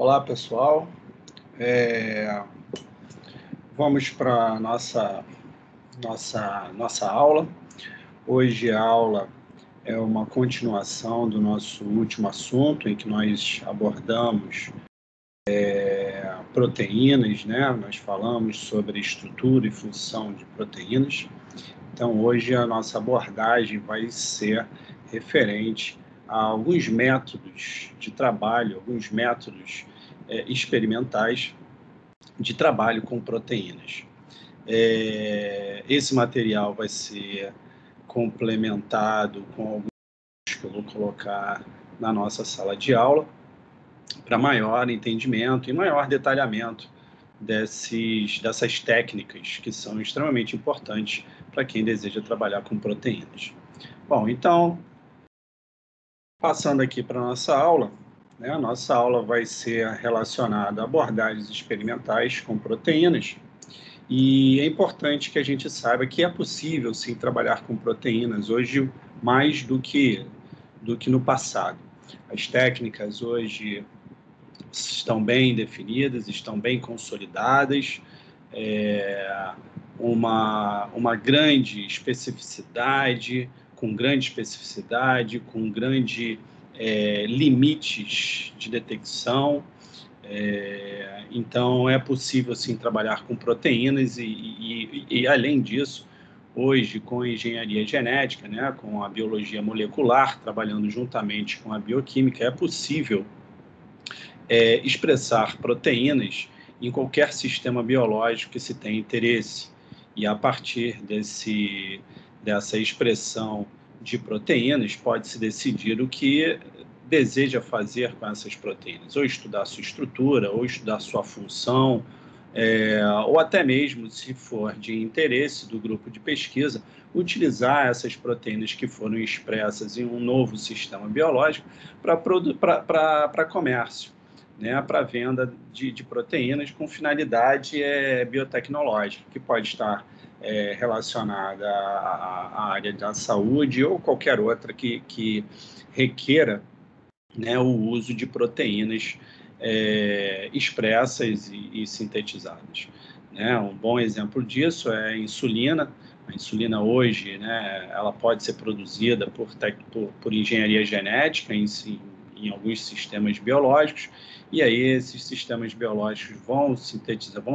Olá, pessoal. Vamos para a nossa aula. Hoje a aula é uma continuação do nosso último assunto, em que nós abordamos proteínas, né? Nós falamos sobre estrutura e função de proteínas. Então, hoje a nossa abordagem vai ser referente a alguns métodos de trabalho, alguns métodos experimentais de trabalho com proteínas. Esse material vai ser complementado com alguns que eu vou colocar na nossa sala de aula para maior entendimento e maior detalhamento dessas técnicas que são extremamente importantes para quem deseja trabalhar com proteínas. Bom, então, passando aqui para a nossa aula, né, a nossa aula vai ser relacionada a abordagens experimentais com proteínas, e é importante que a gente saiba que é possível, sim, trabalhar com proteínas hoje mais do que no passado. As técnicas hoje estão bem definidas, estão bem consolidadas, uma grande especificidade, com grande limites de detecção. Então, é possível, sim, trabalhar com proteínas e, além disso, hoje, com a engenharia genética, né, com a biologia molecular, trabalhando juntamente com a bioquímica, é possível expressar proteínas em qualquer sistema biológico que se tenha interesse. E, a partir dessa expressão de proteínas, pode-se decidir o que deseja fazer com essas proteínas, ou estudar sua estrutura, ou estudar sua função, ou até mesmo, se for de interesse do grupo de pesquisa, utilizar essas proteínas que foram expressas em um novo sistema biológico para comércio, né, para venda de proteínas com finalidade biotecnológica, que pode estar relacionada à área da saúde ou qualquer outra que requeira, né, o uso de proteínas expressas e sintetizadas, né? Um bom exemplo disso é a insulina. A insulina hoje, né, ela pode ser produzida por engenharia genética em alguns sistemas biológicos, e aí esses sistemas biológicos vão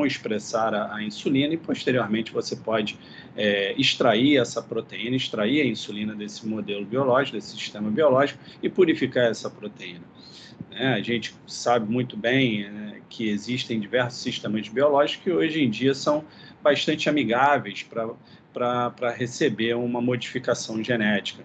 expressar a insulina, e posteriormente você pode extrair essa proteína, extrair a insulina desse modelo biológico, desse sistema biológico, e purificar essa proteína. A gente sabe muito bem que existem diversos sistemas biológicos que hoje em dia são bastante amigáveis para receber uma modificação genética.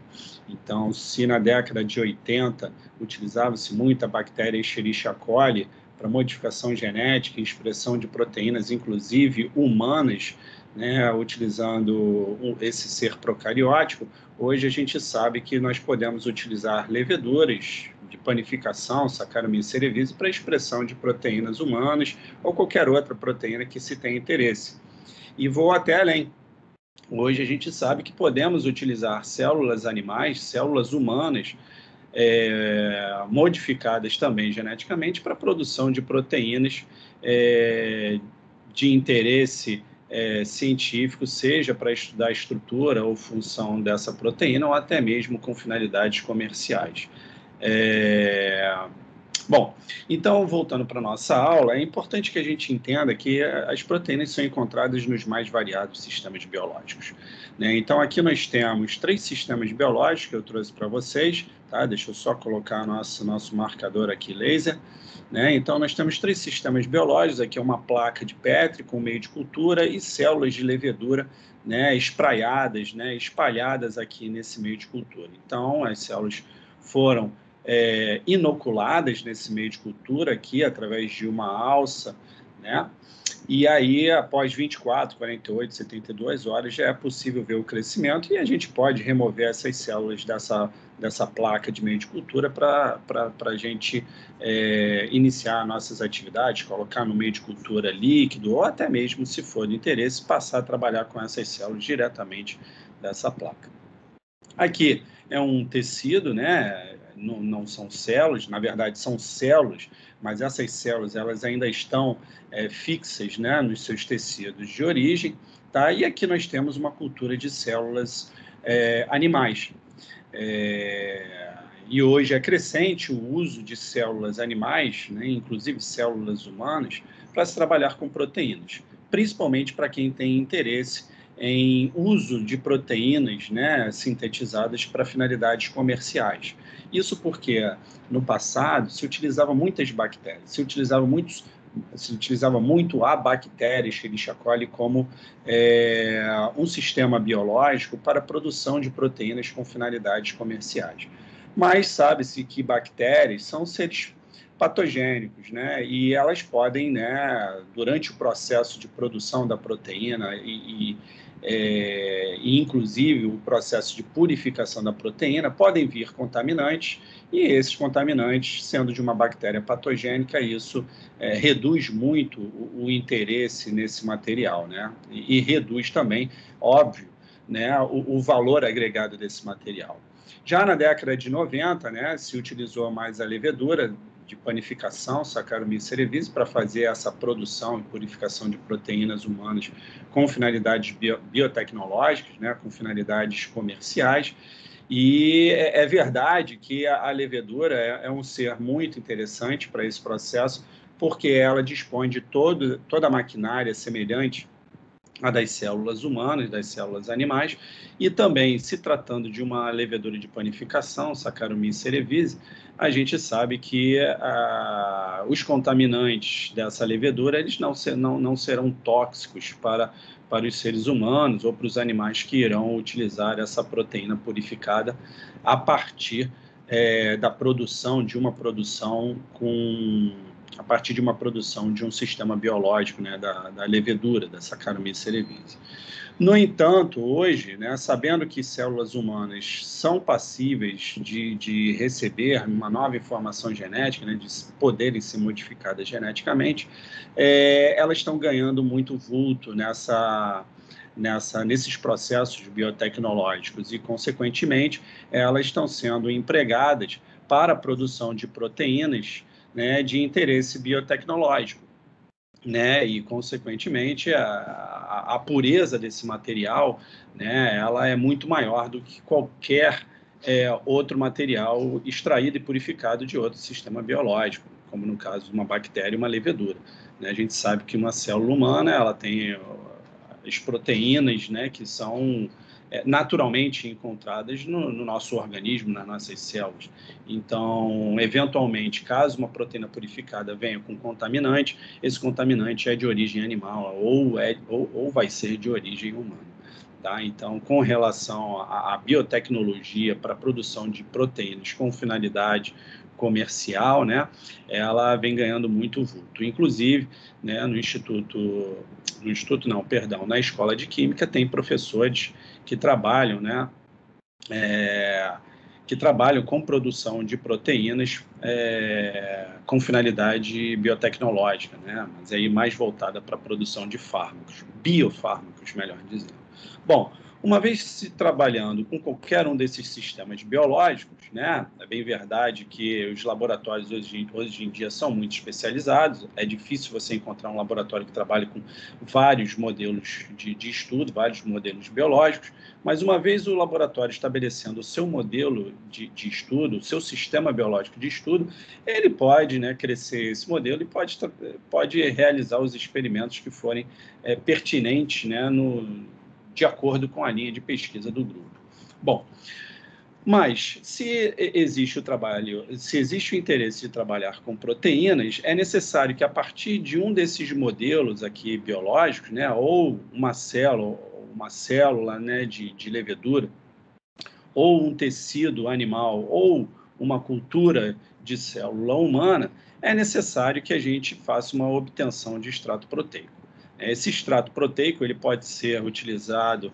Então, se na década de 80 utilizava-se muito a bactéria Escherichia coli para modificação genética e expressão de proteínas, inclusive humanas, né, utilizando esse ser procariótico, hoje a gente sabe que nós podemos utilizar leveduras de panificação, Saccharomyces cerevisiae, para expressão de proteínas humanas ou qualquer outra proteína que se tenha interesse. E vou até além. Hoje a gente sabe que podemos utilizar células animais, células humanas, modificadas também geneticamente para a produção de proteínas de interesse científico, seja para estudar a estrutura ou função dessa proteína, ou até mesmo com finalidades comerciais. Bom, então, voltando para a nossa aula, é importante que a gente entenda que as proteínas são encontradas nos mais variados sistemas biológicos, né? Então, aqui nós temos 3 sistemas biológicos que eu trouxe para vocês, tá? Deixa eu só colocar nosso marcador aqui, laser, né? Então, nós temos 3 sistemas biológicos, aqui é uma placa de Petri com meio de cultura e células de levedura, né, espraiadas, né, espalhadas aqui nesse meio de cultura. Então, as células foram inoculadas nesse meio de cultura aqui, através de uma alça, né? E aí, após 24, 48, 72 horas, já é possível ver o crescimento, e a gente pode remover essas células dessa placa de meio de cultura para a gente iniciar nossas atividades, colocar no meio de cultura líquido, ou até mesmo, se for de interesse, passar a trabalhar com essas células diretamente dessa placa. Aqui é um tecido, né, não são células, na verdade são células, mas essas células elas ainda estão fixas, né, nos seus tecidos de origem, tá? E aqui nós temos uma cultura de células animais. E hoje é crescente o uso de células animais, né, inclusive células humanas, para se trabalhar com proteínas, principalmente para quem tem interesse em uso de proteínas, né, sintetizadas para finalidades comerciais. Isso porque no passado se utilizava muitas bactérias, se utilizava muito a bactéria Escherichia coli como um sistema biológico para a produção de proteínas com finalidades comerciais. Mas sabe-se que bactérias são seres patogênicos, né? E elas podem, né, durante o processo de produção da proteína e inclusive o processo de purificação da proteína, podem vir contaminantes, e esses contaminantes, sendo de uma bactéria patogênica, isso reduz muito o interesse nesse material, né? E reduz também, óbvio, né, o valor agregado desse material. Já na década de 90, né, se utilizou mais a levedura de panificação, Saccharomyces cerevisiae, para fazer essa produção e purificação de proteínas humanas com finalidades biotecnológicas, né, com finalidades comerciais. E é verdade que a levedura é um ser muito interessante para esse processo, porque ela dispõe de toda a maquinária semelhante a das células humanas, das células animais, e também, se tratando de uma levedura de panificação, Saccharomyces cerevisiae, a gente sabe que os contaminantes dessa levedura eles não serão tóxicos para os seres humanos ou para os animais que irão utilizar essa proteína purificada a partir da produção de uma produção a partir de uma produção de um sistema biológico, né, da levedura, da Saccharomyces cerevisiae. No entanto, hoje, né, sabendo que células humanas são passíveis de receber uma nova informação genética, né, de poderem ser modificadas geneticamente, elas estão ganhando muito vulto nesses processos biotecnológicos e, consequentemente, elas estão sendo empregadas para a produção de proteínas, né, de interesse biotecnológico, né, e consequentemente a pureza desse material, né, ela é muito maior do que qualquer outro material extraído e purificado de outro sistema biológico, como no caso de uma bactéria e uma levedura, né? A gente sabe que uma célula humana ela tem as proteínas, né, que são naturalmente encontradas no nosso organismo, nas nossas células. Então, eventualmente, caso uma proteína purificada venha com contaminante, esse contaminante é de origem animal ou vai ser de origem humana. Tá? Então, com relação à biotecnologia para a produção de proteínas com finalidade comercial, né, ela vem ganhando muito vulto. Inclusive, né, na Escola de Química tem professores que trabalham, né, que trabalham com produção de proteínas com finalidade biotecnológica, né, mas aí mais voltada para a produção de fármacos, biofármacos, melhor dizendo. Bom, uma vez se trabalhando com qualquer um desses sistemas biológicos, né, é bem verdade que os laboratórios hoje em dia são muito especializados, é difícil você encontrar um laboratório que trabalhe com vários modelos de estudo, vários modelos biológicos, mas uma vez o laboratório estabelecendo o seu modelo de estudo, o seu sistema biológico de estudo, ele pode, né, crescer esse modelo e pode realizar os experimentos que forem pertinentes, né, de acordo com a linha de pesquisa do grupo. Bom, mas se existe o interesse de trabalhar com proteínas, é necessário que a partir de um desses modelos aqui biológicos, né, ou uma célula, né, de levedura, ou um tecido animal, ou uma cultura de célula humana, é necessário que a gente faça uma obtenção de extrato proteico. Esse extrato proteico ele pode ser utilizado,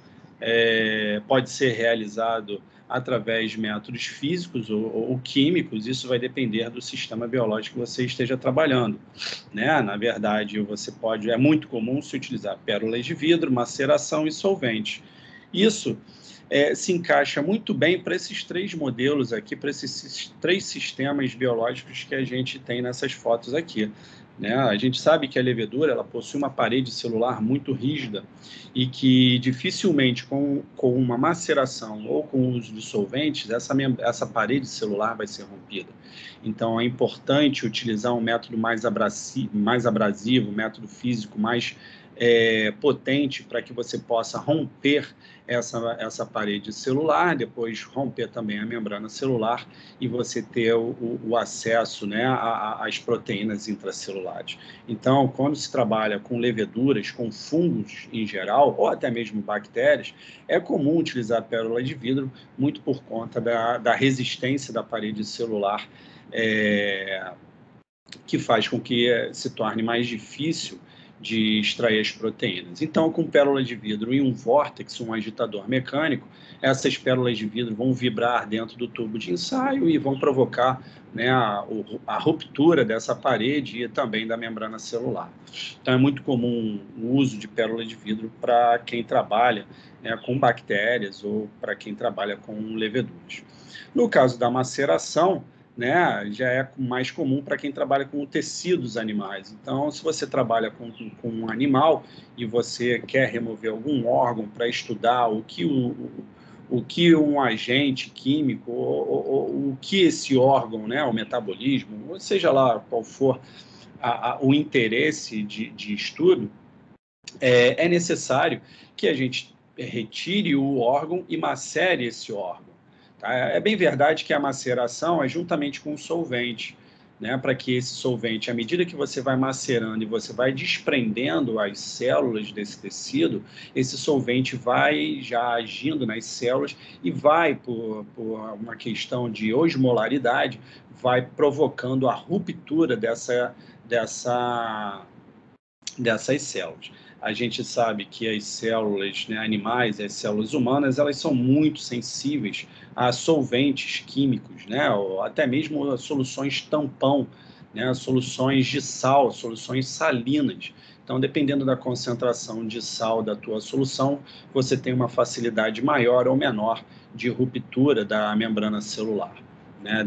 pode ser realizado através de métodos físicos ou químicos, isso vai depender do sistema biológico que você esteja trabalhando, né? Na verdade, é muito comum se utilizar pérolas de vidro, maceração e solventes. Isso se encaixa muito bem para esses 3 modelos aqui, para esses 3 sistemas biológicos que a gente tem nessas fotos aqui. Né? A gente sabe que a levedura ela possui uma parede celular muito rígida e que dificilmente com uma maceração ou com o uso de solventes, essa parede celular vai ser rompida. Então, é importante utilizar um método mais abrasivo, um método físico mais potente para que você possa romper essa parede celular, depois romper também a membrana celular e você ter o acesso, né, às proteínas intracelulares. Então, quando se trabalha com leveduras, com fungos em geral, ou até mesmo bactérias, é comum utilizar pérola de vidro, muito por conta da resistência da parede celular, que faz com que se torne mais difícil de extrair as proteínas. Então, com pérola de vidro e um vórtex, um agitador mecânico, essas pérolas de vidro vão vibrar dentro do tubo de ensaio e vão provocar, né, a ruptura dessa parede e também da membrana celular. Então, é muito comum o uso de pérola de vidro para quem trabalha, né, com bactérias ou para quem trabalha com leveduras. No caso da maceração, né, já é mais comum para quem trabalha com tecidos animais. Então, se você trabalha com um animal e você quer remover algum órgão para estudar o que um agente químico, ou o que esse órgão, né, o metabolismo, ou seja lá qual for o interesse de estudo, é necessário que a gente retire o órgão e macere esse órgão. Tá? É bem verdade que a maceração é juntamente com o solvente, né, para que esse solvente, à medida que você vai macerando e você vai desprendendo as células desse tecido, esse solvente vai já agindo nas células e vai, por uma questão de osmolaridade, vai provocando a ruptura dessas células. A gente sabe que as células, né, animais, as células humanas, elas são muito sensíveis a solventes químicos, né, ou até mesmo a soluções tampão, né, soluções de sal, soluções salinas. Então, dependendo da concentração de sal da tua solução, você tem uma facilidade maior ou menor de ruptura da membrana celular, né,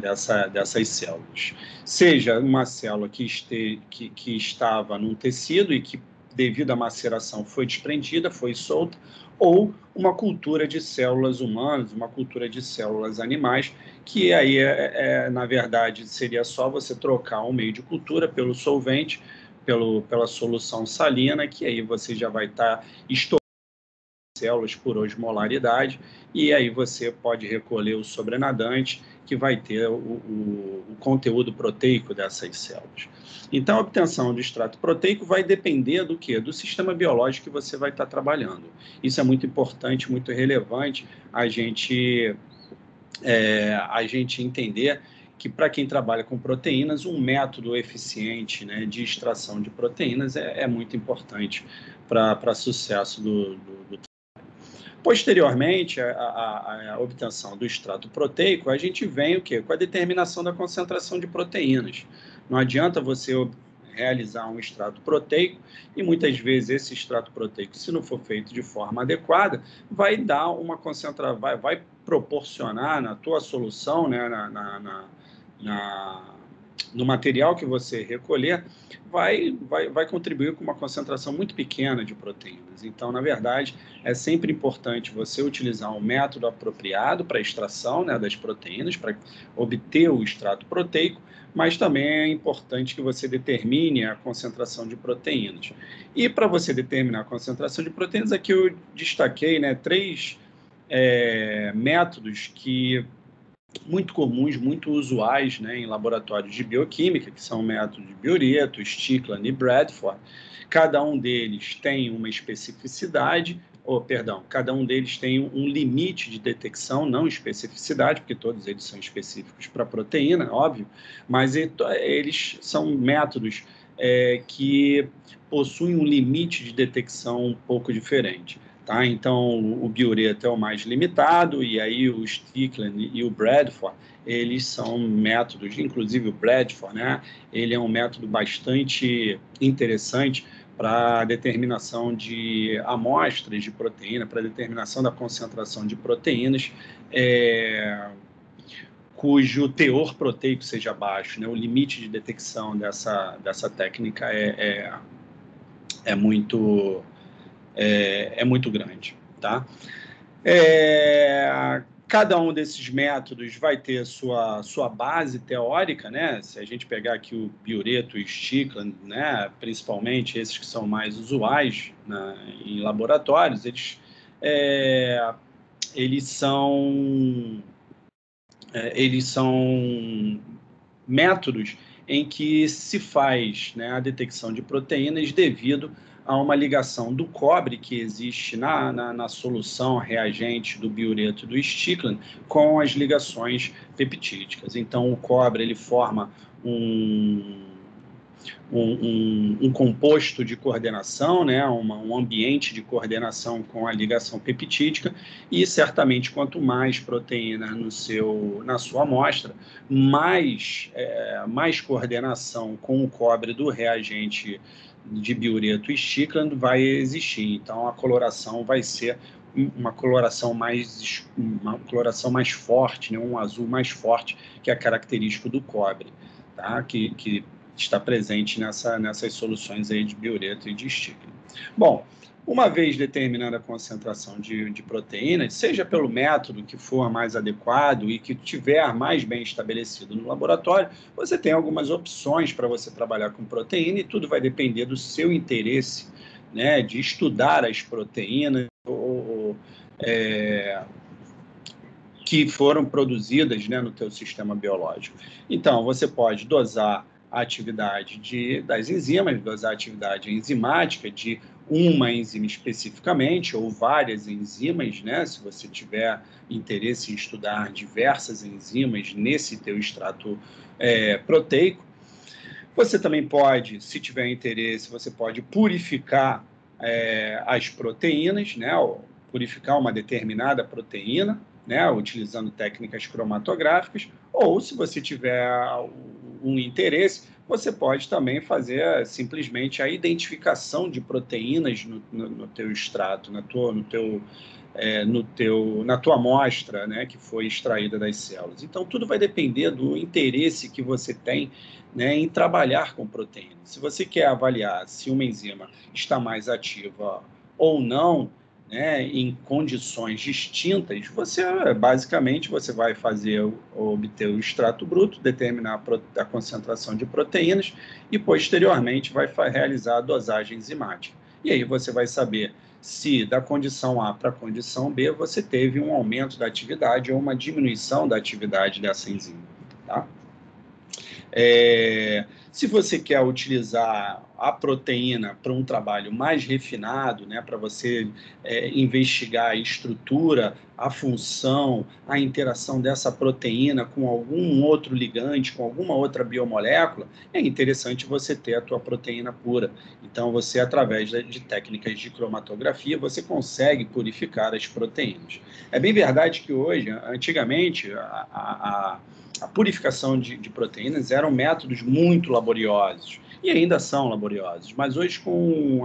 dessas células. Seja uma célula que estava num tecido e que, devido à maceração, foi desprendida, foi solta, ou uma cultura de células humanas, uma cultura de células animais, que aí, na verdade, seria só você trocar um meio de cultura pelo solvente, pela solução salina, que aí você já vai estar estourando células por osmolaridade, e aí você pode recolher o sobrenadante, que vai ter o conteúdo proteico dessas células. Então, a obtenção do extrato proteico vai depender do quê? Do sistema biológico que você vai estar trabalhando. Isso é muito importante, muito relevante a gente entender que, para quem trabalha com proteínas, um método eficiente, né, de extração de proteínas é muito importante para sucesso do Posteriormente à obtenção do extrato proteico, a gente vem o quê? Com a determinação da concentração de proteínas. Não adianta você realizar um extrato proteico e muitas vezes esse extrato proteico, se não for feito de forma adequada, vai dar uma concentração, vai proporcionar na tua solução, né, no material que você recolher, vai contribuir com uma concentração muito pequena de proteínas. Então, na verdade, é sempre importante você utilizar um método apropriado para a extração, né, das proteínas, para obter o extrato proteico, mas também é importante que você determine a concentração de proteínas. E para você determinar a concentração de proteínas, aqui eu destaquei, né, 3 métodos que muito comuns, muito usuais, né, em laboratórios de bioquímica, que são o método de Biureto, Stickland e Bradford. Cada um deles tem uma especificidade, cada um deles tem um limite de detecção, não especificidade, porque todos eles são específicos para proteína, óbvio, mas eles são métodos que possuem um limite de detecção um pouco diferente. Tá? Então, o Biureto é o mais limitado, e aí o Stickland e o Bradford, eles são métodos, inclusive o Bradford, né? Ele é um método bastante interessante para determinação de amostras de proteína, para determinação da concentração de proteínas, cujo teor proteico seja baixo, né? O limite de detecção dessa técnica é muito grande, tá? Cada um desses métodos vai ter sua base teórica, né? Se a gente pegar aqui o Biureto e o Stickland, né? Principalmente esses que são mais usuais em laboratórios, eles são métodos em que se faz, né, a detecção de proteínas devido a uma ligação do cobre que existe na solução reagente do Biureto e do Stickland com as ligações peptídicas. Então, o cobre ele forma um composto de coordenação, né, um ambiente de coordenação com a ligação peptídica, e certamente quanto mais proteína na sua amostra, mais coordenação com o cobre do reagente de Biureto e Stickland vai existir. Então a coloração vai ser uma coloração mais forte, né, um azul mais forte, que é característico do cobre, tá? Que está presente nessas soluções aí de Biureto e de Stickland. Bom, uma vez determinada a concentração de proteínas, seja pelo método que for mais adequado e que tiver mais bem estabelecido no laboratório, você tem algumas opções para você trabalhar com proteína, e tudo vai depender do seu interesse, né, de estudar as proteínas que foram produzidas, né, no teu sistema biológico. Então, você pode dosar a atividade das enzimas, dosar a atividade enzimática de uma enzima especificamente, ou várias enzimas, né? Se você tiver interesse em estudar diversas enzimas nesse teu extrato proteico. Você também pode, se tiver interesse, você pode purificar as proteínas, né? Ou purificar uma determinada proteína, né, utilizando técnicas cromatográficas, ou se você tiver um interesse, você pode também fazer simplesmente a identificação de proteínas no teu extrato, na tua amostra, né, que foi extraída das células. Então, tudo vai depender do interesse que você tem, né, em trabalhar com proteínas. Se você quer avaliar se uma enzima está mais ativa ou não, né, em condições distintas, basicamente você vai obter o extrato bruto, determinar a concentração de proteínas e posteriormente vai realizar a dosagem enzimática. E aí você vai saber se da condição A para a condição B você teve um aumento da atividade ou uma diminuição da atividade dessa enzima, tá? Se você quer utilizar a proteína para um trabalho mais refinado, né, para você investigar a estrutura, a função, a interação dessa proteína com algum outro ligante, com alguma outra biomolécula, é interessante você ter a tua proteína pura. Então, você, através de técnicas de cromatografia, você consegue purificar as proteínas. É bem verdade que hoje, antigamente, a purificação de proteínas eram métodos muito laboriosos, e ainda são laboriosos, mas hoje com o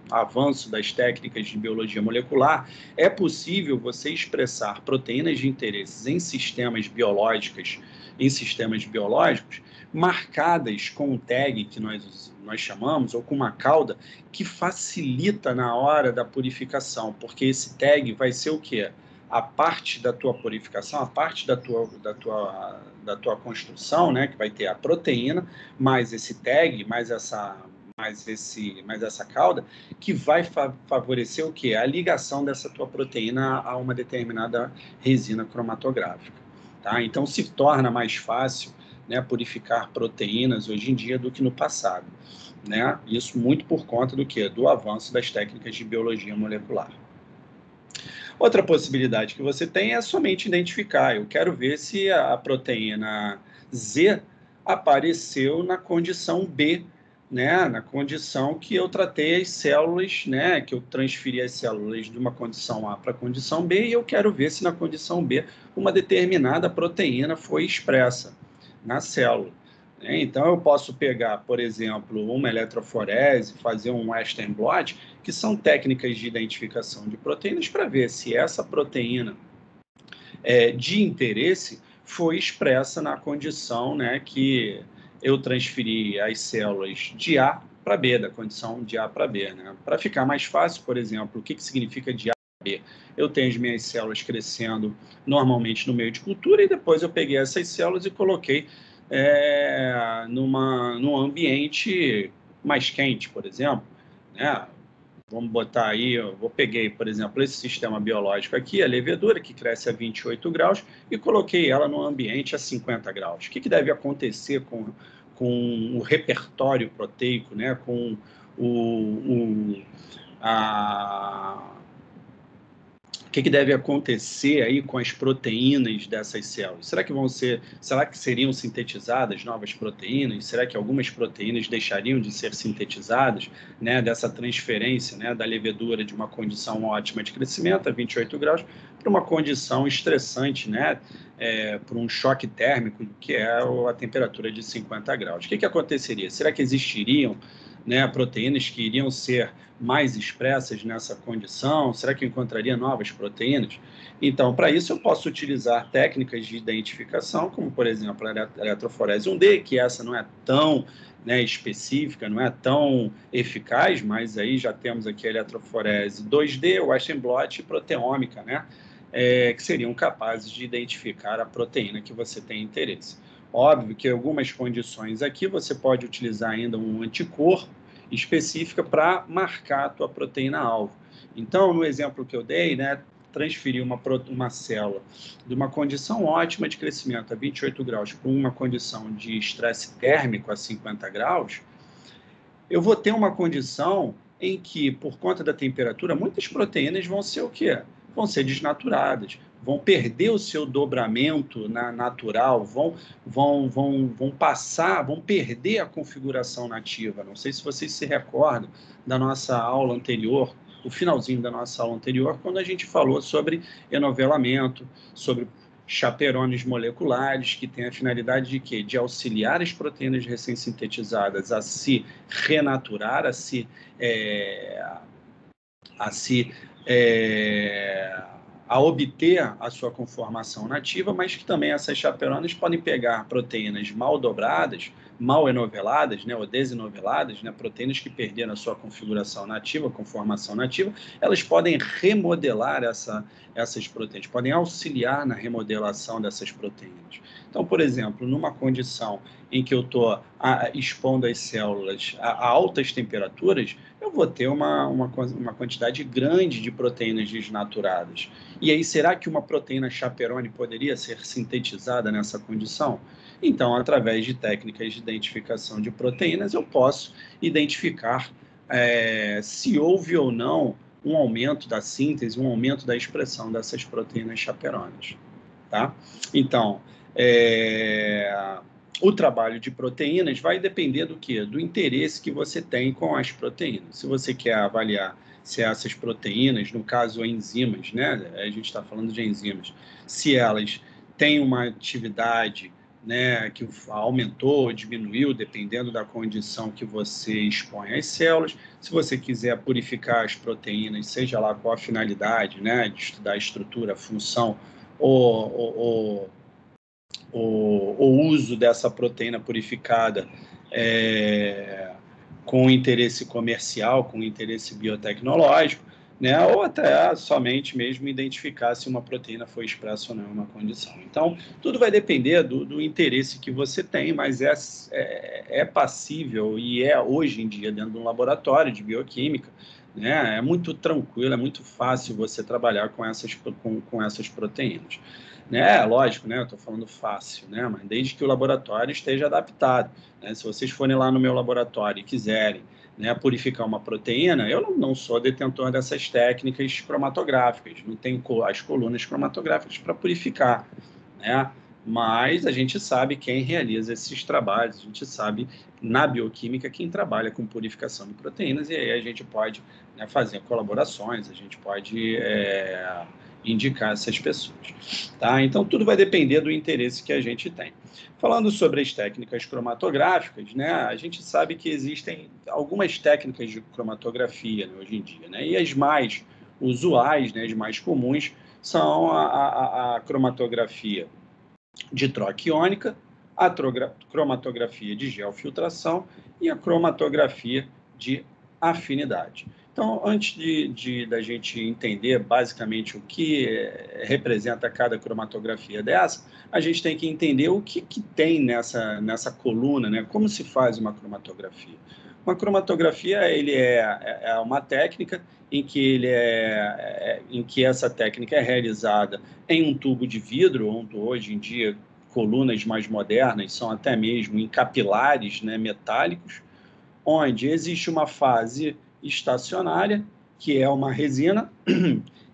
avanço das técnicas de biologia molecular, é possível você expressar proteínas de interesses em sistemas biológicos, marcadas com um tag que nós chamamos, ou com uma cauda, que facilita na hora da purificação, porque esse tag vai ser o quê? A parte da tua purificação, a parte da tua construção, né, que vai ter a proteína, mais esse tag, mais essa cauda, que vai favorecer o quê? A ligação dessa tua proteína a uma determinada resina cromatográfica, tá? Então, se torna mais fácil, né, purificar proteínas hoje em dia do que no passado, né? Isso muito por conta do quê? Do avanço das técnicas de biologia molecular. Outra possibilidade que você tem é somente identificar. Eu quero ver se a proteína Z apareceu na condição B, né? Na condição que eu tratei as células, né? Que eu transferi as células de uma condição A para a condição B, e eu quero ver se na condição B uma determinada proteína foi expressa na célula. né? Então, eu posso pegar, por exemplo, uma eletroforese, fazer um Western blot, que são técnicas de identificação de proteínas para ver se essa proteína de interesse foi expressa na condição, né, que eu transferi as células de A para B, da condição de A para B. Né? Para ficar mais fácil, por exemplo, o que significa de A para B? Eu tenho as minhas células crescendo normalmente no meio de cultura e depois eu peguei essas células e coloquei num ambiente mais quente, por exemplo, né? Vamos botar aí, peguei, por exemplo, esse sistema biológico aqui, a levedura, que cresce a 28 graus, e coloquei ela no ambiente a 50 graus. O que deve acontecer com o repertório proteico, né? Com o que deve acontecer aí com as proteínas dessas células? Será que seriam sintetizadas novas proteínas? Será que algumas proteínas deixariam de ser sintetizadas, né, dessa transferência, né, da levedura de uma condição ótima de crescimento a 28 graus para uma condição estressante, né, por um choque térmico, que é a temperatura de 50 graus? O que aconteceria? Será que existiriam, né, proteínas que iriam ser mais expressas nessa condição? Será que eu encontraria novas proteínas? Então, para isso, eu posso utilizar técnicas de identificação, como, por exemplo, a eletroforese 1D, que essa não é tão, né, específica, não é tão eficaz, mas aí já temos aqui a eletroforese 2D, o Western blot e proteômica, né, que seriam capazes de identificar a proteína que você tem interesse. Óbvio que em algumas condições aqui você pode utilizar ainda um anticorpo específica para marcar a tua proteína-alvo. Então, no exemplo que eu dei, né, transferir uma célula de uma condição ótima de crescimento a 28 graus para uma condição de estresse térmico a 50 graus, eu vou ter uma condição em que, por conta da temperatura, muitas proteínas vão ser o quê? Vão ser desnaturadas, vão perder o seu dobramento natural, vão passar, vão perder a configuração nativa. Não sei se vocês se recordam da nossa aula anterior, o finalzinho da nossa aula anterior, quando a gente falou sobre enovelamento, sobre chaperones moleculares, que têm a finalidade de quê? De auxiliar as proteínas recém-sintetizadas a se renaturar, a obter a sua conformação nativa, mas que também essas chaperonas podem pegar proteínas mal dobradas, mal enoveladas, né, ou desenoveladas, né, proteínas que perderam a sua configuração nativa, conformação nativa, elas podem remodelar essas proteínas, podem auxiliar na remodelação dessas proteínas. Então, por exemplo, numa condição em que eu estou expondo as células a altas temperaturas, eu vou ter uma quantidade grande de proteínas desnaturadas. E aí, será que uma proteína chaperone poderia ser sintetizada nessa condição? Então, através de técnicas de identificação de proteínas, eu posso identificar se houve ou não um aumento da síntese, um aumento da expressão dessas proteínas chaperones. Tá? Então, o trabalho de proteínas vai depender do quê? Do interesse que você tem com as proteínas. Se você quer avaliar se essas proteínas, no caso enzimas, né? A gente está falando de enzimas, se elas têm uma atividade, né, que aumentou ou diminuiu, dependendo da condição que você expõe às células. Se você quiser purificar as proteínas, seja lá qual a finalidade, né, de estudar a estrutura, a função, o uso dessa proteína purificada com interesse comercial, com interesse biotecnológico, né? Ou até somente mesmo identificar se uma proteína foi expressa ou não em uma condição. Então, tudo vai depender do interesse que você tem, mas é passível e hoje em dia dentro de um laboratório de bioquímica, né? É muito tranquilo, é muito fácil você trabalhar com essas proteínas. Né? Lógico, né? Eu estou falando fácil, né? Mas desde que o laboratório esteja adaptado. Né? Se vocês forem lá no meu laboratório e quiserem, né, purificar uma proteína, eu não sou detentor dessas técnicas cromatográficas, não tenho as colunas cromatográficas para purificar, né? Mas a gente sabe quem realiza esses trabalhos, a gente sabe na bioquímica quem trabalha com purificação de proteínas, e aí a gente pode, né, fazer colaborações, a gente pode indicar essas pessoas. Tá? Então, tudo vai depender do interesse que a gente tem. Falando sobre as técnicas cromatográficas, né, a gente sabe que existem algumas técnicas de cromatografia, né, hoje em dia, né, e as mais usuais, né, as mais comuns, são a cromatografia de troca iônica, a cromatografia de geofiltração e a cromatografia de afinidade. Então, antes da gente entender basicamente o que representa cada cromatografia dessa, a gente tem que entender o que tem nessa coluna, né? Como se faz uma cromatografia. Uma cromatografia ele é uma técnica em que essa técnica é realizada em um tubo de vidro, onde hoje em dia colunas mais modernas são até mesmo em capilares, né, metálicos, onde existe uma fase estacionária, que é uma resina,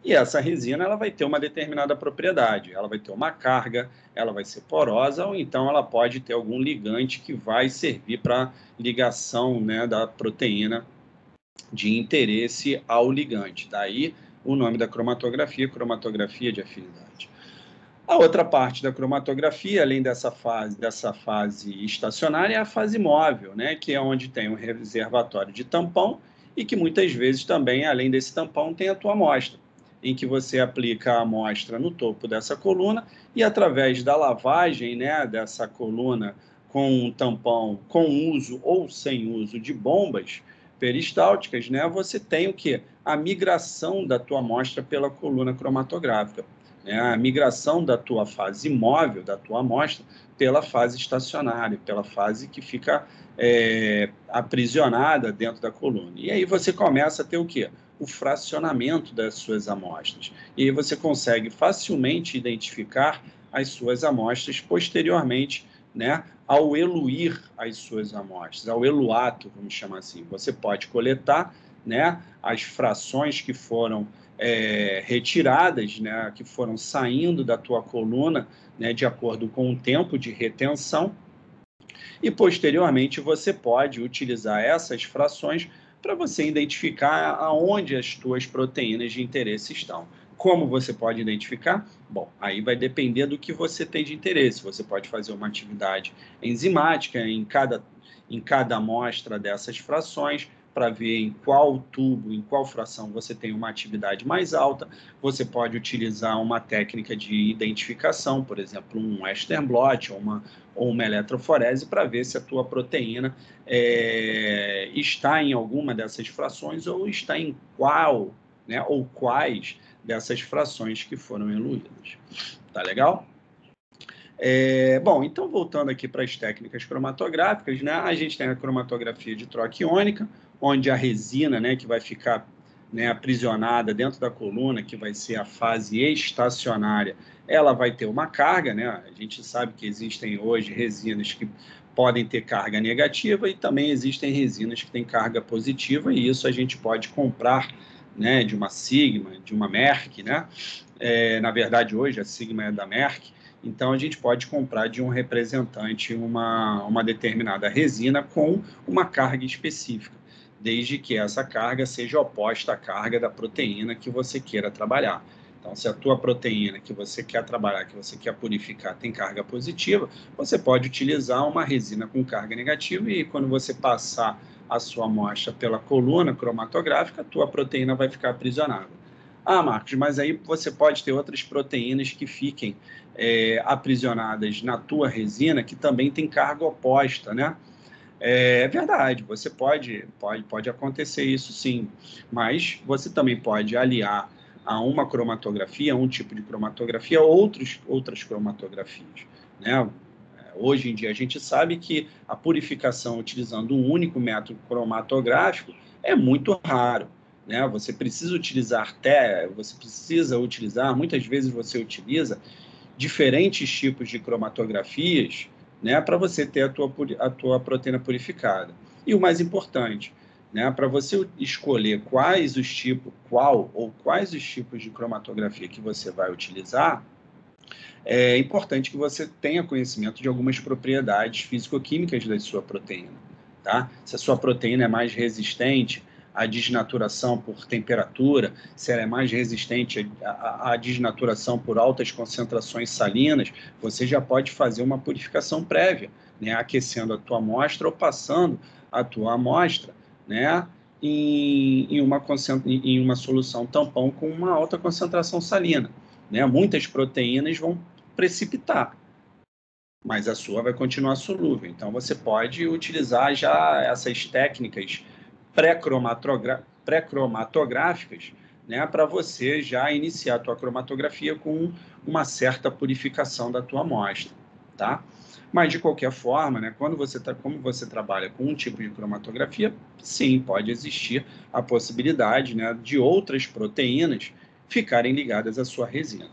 e essa resina ela vai ter uma determinada propriedade, ela vai ter uma carga, ela vai ser porosa, ou então ela pode ter algum ligante que vai servir para ligação, né, da proteína de interesse ao ligante. Daí o nome da cromatografia, cromatografia de afinidade. A outra parte da cromatografia, além dessa fase estacionária, é a fase móvel, né, que é onde tem um reservatório de tampão e que muitas vezes também, além desse tampão, tem a tua amostra, em que você aplica a amostra no topo dessa coluna e através da lavagem, né, dessa coluna com um tampão com uso ou sem uso de bombas peristálticas, né, você tem o quê? A migração da tua amostra pela coluna cromatográfica. A migração da tua fase móvel, da tua amostra, pela fase estacionária, pela fase que fica aprisionada dentro da coluna. E aí você começa a ter o quê? O fracionamento das suas amostras. E aí você consegue facilmente identificar as suas amostras posteriormente, né, ao eluir as suas amostras, ao eluato, vamos chamar assim. Você pode coletar, né, as frações que foram retiradas, né, que foram saindo da tua coluna, né, de acordo com o tempo de retenção, e posteriormente você pode utilizar essas frações para você identificar aonde as tuas proteínas de interesse estão. Como você pode identificar? Bom, aí vai depender do que você tem de interesse. Você pode fazer uma atividade enzimática em cada amostra dessas frações, para ver em qual tubo, em qual fração você tem uma atividade mais alta. Você pode utilizar uma técnica de identificação, por exemplo, um Western blot ou uma eletroforese, para ver se a tua proteína está em alguma dessas frações ou está em qual, né, ou quais dessas frações que foram eluídas. Tá legal? Bom, então voltando aqui para as técnicas cromatográficas, né, a gente tem a cromatografia de troca iônica, onde a resina, né, que vai ficar, né, aprisionada dentro da coluna, que vai ser a fase estacionária, ela vai ter uma carga, né? A gente sabe que existem hoje resinas que podem ter carga negativa e também existem resinas que têm carga positiva, e isso a gente pode comprar, né, de uma Sigma, de uma Merck, né? Na verdade, hoje a Sigma é da Merck. Então, a gente pode comprar de um representante uma determinada resina com uma carga específica, desde que essa carga seja oposta à carga da proteína que você queira trabalhar. Então, se a tua proteína que você quer trabalhar, que você quer purificar, tem carga positiva, você pode utilizar uma resina com carga negativa e quando você passar a sua amostra pela coluna cromatográfica, a tua proteína vai ficar aprisionada. Ah, Marcos, mas aí você pode ter outras proteínas que fiquem aprisionadas na tua resina, que também tem carga oposta, né? É verdade, você pode acontecer isso sim, mas você também pode aliar a uma cromatografia, a um tipo de cromatografia, outras cromatografias, né? Hoje em dia a gente sabe que a purificação utilizando um único método cromatográfico é muito raro, né? Você precisa utilizar, muitas vezes você utiliza diferentes tipos de cromatografias, né, para você ter a tua proteína purificada. E o mais importante, né, para você escolher quais os tipos de cromatografia que você vai utilizar, é importante que você tenha conhecimento de algumas propriedades físico-químicas da sua proteína. Tá? Se a sua proteína é mais resistente a desnaturação por temperatura, se ela é mais resistente à desnaturação por altas concentrações salinas, você já pode fazer uma purificação prévia, né, aquecendo a tua amostra ou passando a tua amostra, né, em uma solução tampão com uma alta concentração salina, né? Muitas proteínas vão precipitar, mas a sua vai continuar solúvel. Então, você pode utilizar já essas técnicas pré-cromatográficas, né, para você já iniciar a tua cromatografia com uma certa purificação da tua amostra, tá? Mas, de qualquer forma, né, como você trabalha com um tipo de cromatografia, sim, pode existir a possibilidade, né, de outras proteínas ficarem ligadas à sua resina,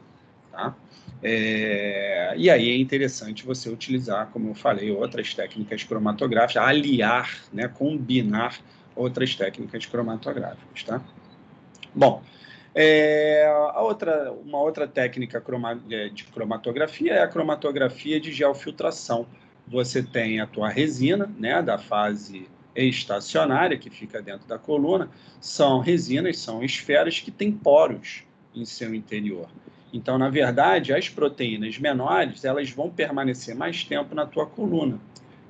tá? E aí é interessante você utilizar, como eu falei, outras técnicas cromatográficas, aliar, né, combinar outras técnicas cromatográficas, tá? Bom, uma outra técnica de cromatografia é a cromatografia de geofiltração. Você tem a tua resina, né, da fase estacionária, que fica dentro da coluna, são resinas, são esferas que têm poros em seu interior. Então, na verdade, as proteínas menores, elas vão permanecer mais tempo na tua coluna.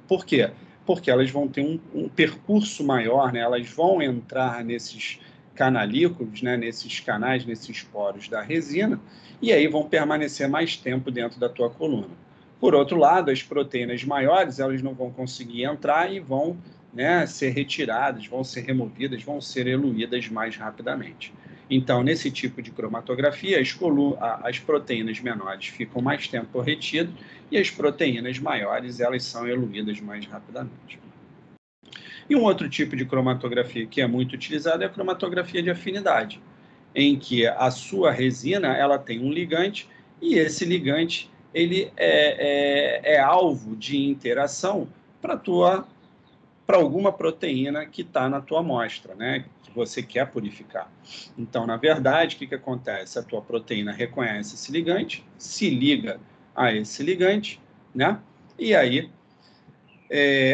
Por quê? Porque elas vão ter um percurso maior, né? Elas vão entrar nesses canalículos, né? Nesses canais, nesses poros da resina, e aí vão permanecer mais tempo dentro da tua coluna. Por outro lado, as proteínas maiores, elas não vão conseguir entrar e vão, né, ser retiradas, vão ser removidas, vão ser eluídas mais rapidamente. Então, nesse tipo de cromatografia, as proteínas menores ficam mais tempo retidas e as proteínas maiores, elas são eluídas mais rapidamente. E um outro tipo de cromatografia que é muito utilizado é a cromatografia de afinidade, em que a sua resina, ela tem um ligante e esse ligante ele é alvo de interação para alguma proteína que está na tua amostra, né, que você quer purificar. Então, na verdade, o que acontece? A tua proteína reconhece esse ligante, se liga a esse ligante, né, e aí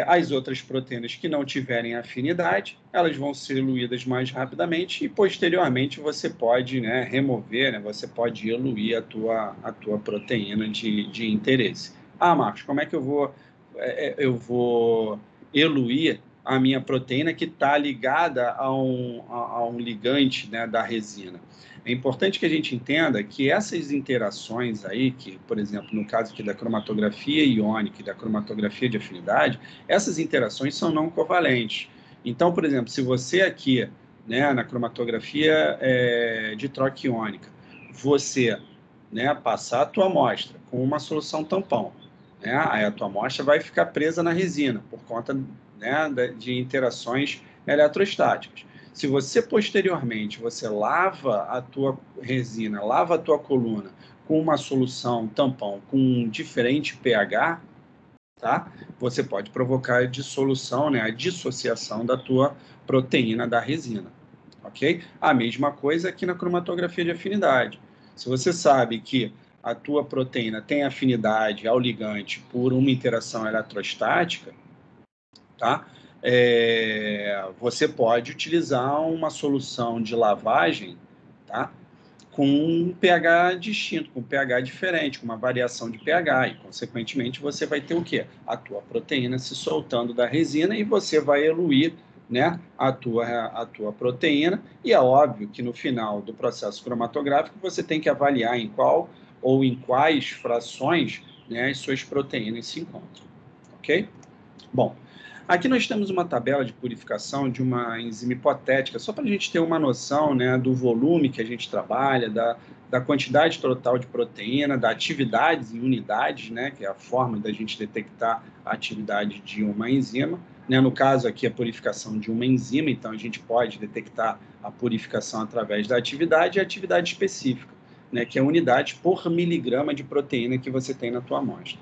as outras proteínas que não tiverem afinidade, elas vão ser eluídas mais rapidamente e, posteriormente, você pode, né, remover, né, você pode eluir a tua proteína de interesse. Ah, Marcos, como é que eu vou eluir a minha proteína que está ligada a um ligante, né, da resina? É importante que a gente entenda que essas interações aí, que, por exemplo, no caso aqui da cromatografia iônica e da cromatografia de afinidade, essas interações são não covalentes. Então, por exemplo, se você aqui, né, na cromatografia de troca iônica, você, né, passar a tua amostra com uma solução tampão, né, aí a tua amostra vai ficar presa na resina por conta, né, de interações eletrostáticas. Se você, posteriormente, você lava a tua resina, lava a tua coluna com uma solução tampão com um diferente pH, tá? Você pode provocar a dissolução, né, a dissociação da tua proteína da resina, ok? A mesma coisa aqui na cromatografia de afinidade. Se você sabe que a tua proteína tem afinidade ao ligante por uma interação eletrostática, tá? Você pode utilizar uma solução de lavagem, tá? Com um pH distinto, com um pH diferente, com uma variação de pH, e, consequentemente, você vai ter o quê? A tua proteína se soltando da resina e você vai eluir, né, a tua proteína, e é óbvio que no final do processo cromatográfico você tem que avaliar em qual ou em quais frações, né, as suas proteínas se encontram, ok? Bom, aqui nós temos uma tabela de purificação de uma enzima hipotética, só para a gente ter uma noção, né, do volume que a gente trabalha, da quantidade total de proteína, da atividade em unidades, né, que é a forma da gente detectar a atividade de uma enzima. Né, no caso aqui, a purificação de uma enzima, então a gente pode detectar a purificação através da atividade e a atividade específica, né, que é unidade por miligrama de proteína que você tem na tua amostra.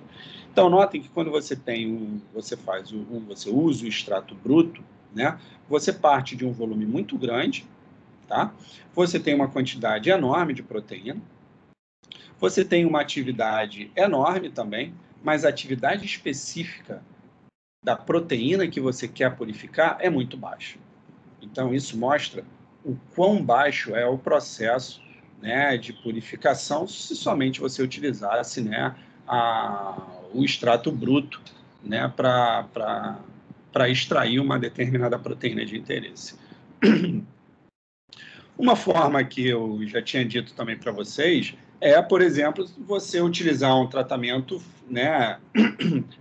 Então, notem que quando você você usa o extrato bruto, né, você parte de um volume muito grande, tá? Você tem uma quantidade enorme de proteína, você tem uma atividade enorme também, mas a atividade específica da proteína que você quer purificar é muito baixa. Então, isso mostra o quão baixo é o processo, né, de purificação se somente você utilizasse, né, o extrato bruto, né, para extrair uma determinada proteína de interesse. Uma forma que eu já tinha dito também para vocês é, por exemplo, você utilizar um tratamento, né,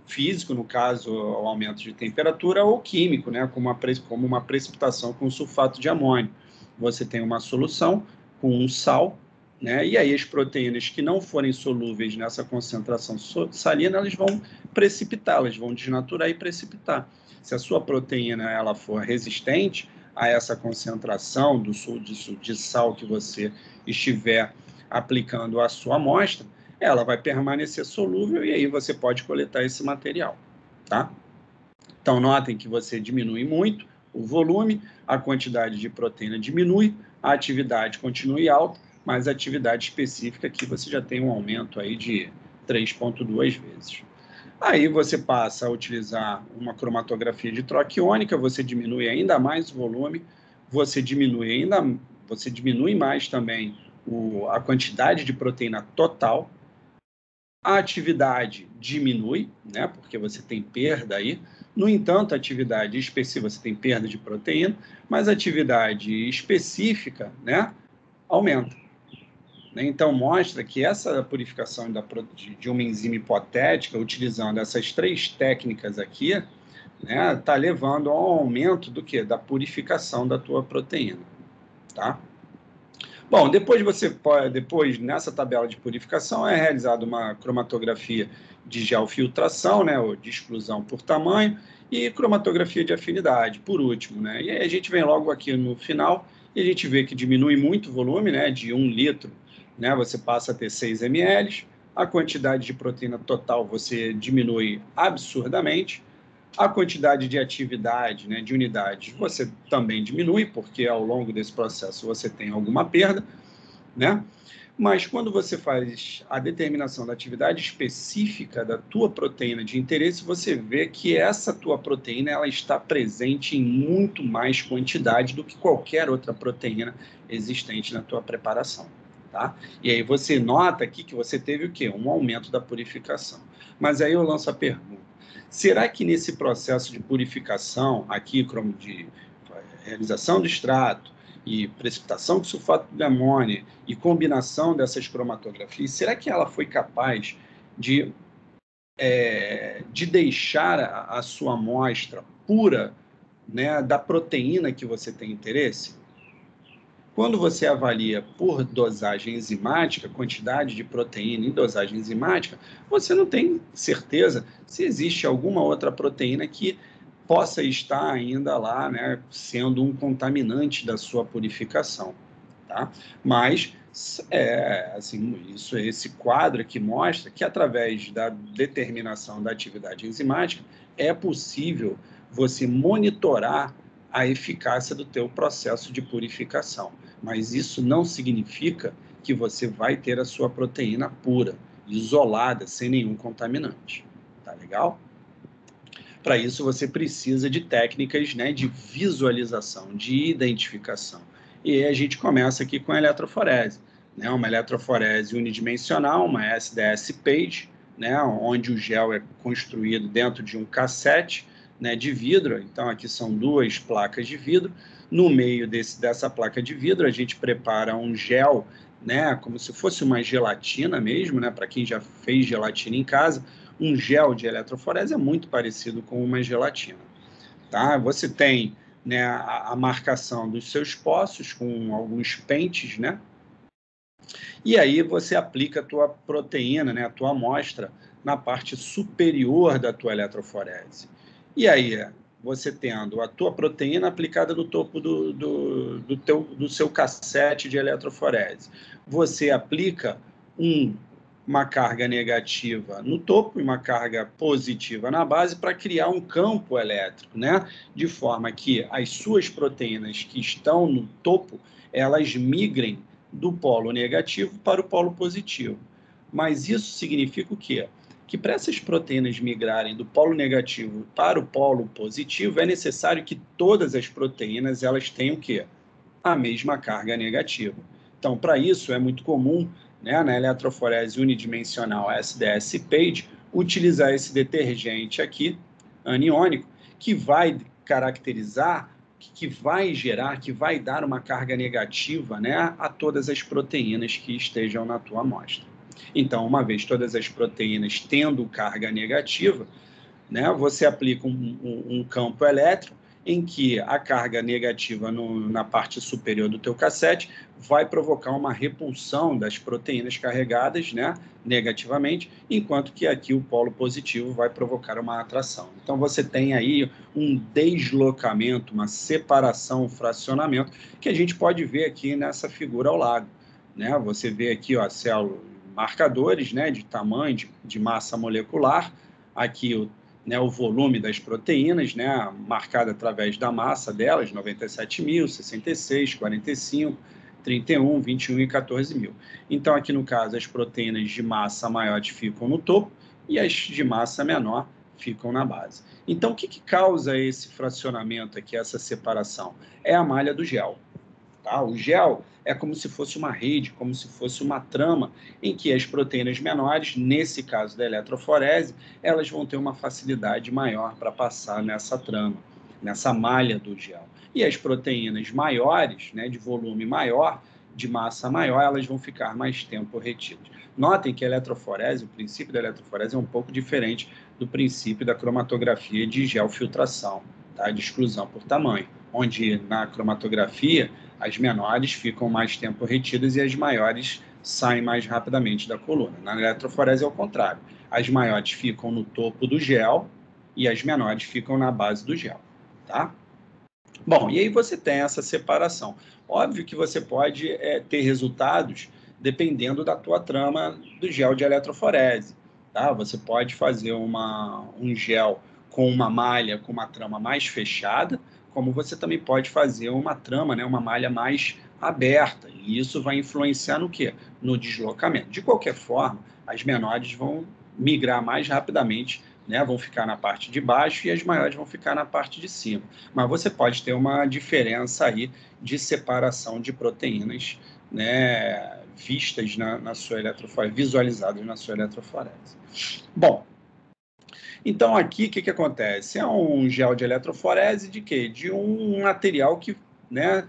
físico, no caso, o aumento de temperatura, ou químico, né, como uma precipitação com sulfato de amônio. Você tem uma solução com um sal, né, e aí as proteínas que não forem solúveis nessa concentração salina, elas vão precipitar, elas vão desnaturar e precipitar. Se a sua proteína ela for resistente a essa concentração de sal que você estiver aplicando à sua amostra, ela vai permanecer solúvel e aí você pode coletar esse material, tá? Então, notem que você diminui muito o volume, a quantidade de proteína diminui, a atividade continua alta, mas a atividade específica aqui você já tem um aumento aí de 3,2 vezes. Aí você passa a utilizar uma cromatografia de troca iônica, você diminui ainda mais o volume, você diminui mais também a quantidade de proteína total, a atividade diminui, né, porque você tem perda aí. No entanto, a atividade específica, você tem perda de proteína, mas a atividade específica, né, aumenta. Então, mostra que essa purificação de uma enzima hipotética, utilizando essas 3 técnicas aqui, né, está levando ao aumento do quê? Da purificação da tua proteína, tá? Bom, depois nessa tabela de purificação é realizada uma cromatografia de geofiltração, né, ou de exclusão por tamanho, e cromatografia de afinidade, por último, né? E aí a gente vem logo aqui no final e a gente vê que diminui muito o volume, né, de 1 litro, né, você passa a ter 6 ml, a quantidade de proteína total você diminui absurdamente, a quantidade de atividade, né, de unidades, você também diminui, porque ao longo desse processo você tem alguma perda, né? Mas quando você faz a determinação da atividade específica da tua proteína de interesse, você vê que essa tua proteína ela está presente em muito mais quantidade do que qualquer outra proteína existente na tua preparação, tá? E aí você nota aqui que você teve o quê? Um aumento da purificação. Mas aí eu lanço a pergunta: será que nesse processo de purificação aqui, de realização do extrato e precipitação de sulfato de amônio e combinação dessas cromatografias, será que ela foi capaz de deixar a sua amostra pura, né, da proteína que você tem interesse? Quando você avalia por dosagem enzimática, quantidade de proteína em dosagem enzimática, você não tem certeza se existe alguma outra proteína que possa estar ainda lá, né, sendo um contaminante da sua purificação, tá? Mas assim, esse quadro aqui mostra que através da determinação da atividade enzimática é possível você monitorar a eficácia do teu processo de purificação. Mas isso não significa que você vai ter a sua proteína pura, isolada, sem nenhum contaminante. Tá legal? Para isso, você precisa de técnicas, né, de visualização, de identificação. E aí a gente começa aqui com a eletroforese, né, uma eletroforese unidimensional, uma SDS-PAGE, né, onde o gel é construído dentro de um cassete, né, de vidro. Então, aqui são 2 placas de vidro. No meio dessa placa de vidro, a gente prepara um gel, né, como se fosse uma gelatina mesmo, né, para quem já fez gelatina em casa. Um gel de eletroforese é muito parecido com uma gelatina, tá? Você tem, né, a marcação dos seus poços com alguns pentes, né? E aí você aplica a tua proteína, né, a tua amostra, na parte superior da tua eletroforese. E aí, você tendo a tua proteína aplicada no topo do seu cassete de eletroforese, você aplica uma carga negativa no topo e uma carga positiva na base para criar um campo elétrico, né? De forma que as suas proteínas que estão no topo, elas migrem do polo negativo para o polo positivo. Mas isso significa o quê? que para essas proteínas migrarem do polo negativo para o polo positivo, é necessário que todas as proteínas elas tenham o quê? A mesma carga negativa. Então, para isso, é muito comum, né, na eletroforese unidimensional SDS-PAGE, utilizar esse detergente aqui, aniônico, que vai caracterizar, que vai gerar, que vai dar uma carga negativa, né, a todas as proteínas que estejam na tua amostra. Então, uma vez todas as proteínas tendo carga negativa, né, você aplica um campo elétrico em que a carga negativa na parte superior do teu cassete vai provocar uma repulsão das proteínas carregadas, né, negativamente, enquanto que aqui o polo positivo vai provocar uma atração. Então, você tem aí um deslocamento, uma separação, um fracionamento, que a gente pode ver aqui nessa figura ao lado. Né? Você vê aqui ó, células, marcadores, né, de tamanho, de massa molecular, aqui o volume das proteínas, né, marcado através da massa delas, 97.000, 66, 45, 31, 21 e 14.000. Então, aqui no caso, as proteínas de massa maior ficam no topo e as de massa menor ficam na base. Então, o que causa esse fracionamento aqui, essa separação? É a malha do gel. Tá? O gel é como se fosse uma rede, como se fosse uma trama, em que as proteínas menores, nesse caso da eletroforese, elas vão ter uma facilidade maior para passar nessa trama, nessa malha do gel. E as proteínas maiores, né, de volume maior, de massa maior, elas vão ficar mais tempo retidas. Notem que a eletroforese, o princípio da eletroforese é um pouco diferente do princípio da cromatografia de geofiltração, tá? De exclusão por tamanho, onde na cromatografia as menores ficam mais tempo retidas e as maiores saem mais rapidamente da coluna. Na eletroforese é o contrário. As maiores ficam no topo do gel e as menores ficam na base do gel, tá? Bom, e aí você tem essa separação. Óbvio que você pode ter resultados dependendo da tua trama do gel de eletroforese, tá? Você pode fazer um gel com uma malha, com uma trama mais fechada, como você também pode fazer uma trama, né, uma malha mais aberta, e isso vai influenciar no quê? No deslocamento. De qualquer forma, as menores vão migrar mais rapidamente, né, vão ficar na parte de baixo e as maiores vão ficar na parte de cima. Mas você pode ter uma diferença aí de separação de proteínas, né, vistas na sua eletroforese, visualizadas na sua eletroforese. Bom, então, aqui, o que acontece? É um gel de eletroforese de quê? De um material que, né,